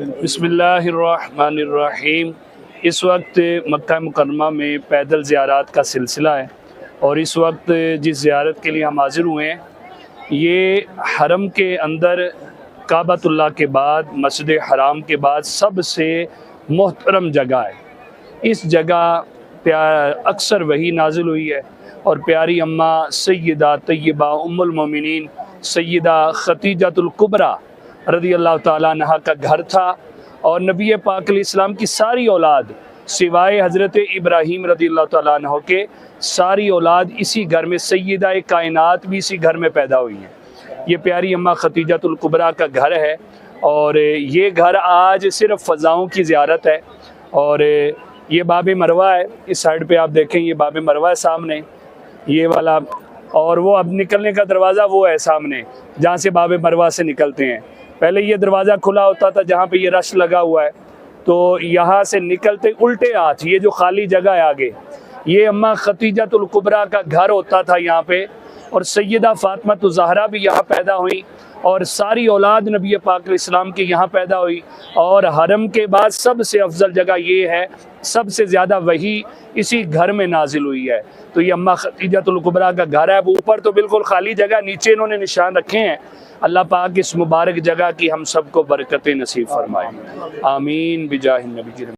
बिस्मिल्लाहिर्रहमानिर्रहीम। इस वक्त मक्का मुकरमा में पैदल ज़ियारत का सिलसिला है और इस वक्त जिस ज़ियारत के लिए हम हाज़िर हुए हैं ये हरम के अंदर काबतुल्लाह के बाद मस्जिद हराम के बाद सबसे मोहतरम जगह है। इस जगह अक्सर वही नाजिल हुई है और प्यारी अम्मा सय्यदा तय्यबा उम्मुल मोमिनीन सय्यदा खतीजतुल कुबरा रज़ी अल्लाह ताला अन्हा का घर था और नबी पाक अलैहिस्सलाम की सारी औलाद सिवाय हज़रत इब्राहीम रज़ी अल्लाह ताला अन्हु के सारी औलाद इसी घर में सय्यदा कायनात भी इसी घर में पैदा हुई हैं। ये प्यारी अम्मा खतीजतुल कुबरा का घर है और ये घर आज सिर्फ़ फ़ज़ाओं की ज़ियारत है। और ये बाब मरवा है, इस साइड पे आप देखें ये बाब मरवा है सामने ये वाला, और वो अब निकलने का दरवाज़ा वो है सामने जहाँ से बाब मरवा से निकलते हैं। पहले ये दरवाज़ा खुला होता था जहाँ पे ये रश लगा हुआ है, तो यहाँ से निकलते उल्टे हाथ ये जो खाली जगह है आगे ये अम्मा खतीजतुल कुबरा का घर होता था यहाँ पे। और सैयदा फ़ातिमा ज़हरा भी यहाँ पैदा हुई और सारी औलाद नबी पाक अलैहिस्सलाम की यहाँ पैदा हुई। और हरम के बाद सबसे अफजल जगह ये है, सबसे ज़्यादा वही इसी घर में नाजिल हुई है। तो ये अम्मा खतीजतुल कुबरा का घर है। अब ऊपर तो बिल्कुल खाली जगह, नीचे इन्होंने निशान रखे हैं। अल्लाह पाक इस मुबारक जगह की हम सबको बरकतें नसीब फरमाए, आमीन बिजाहिन नबी।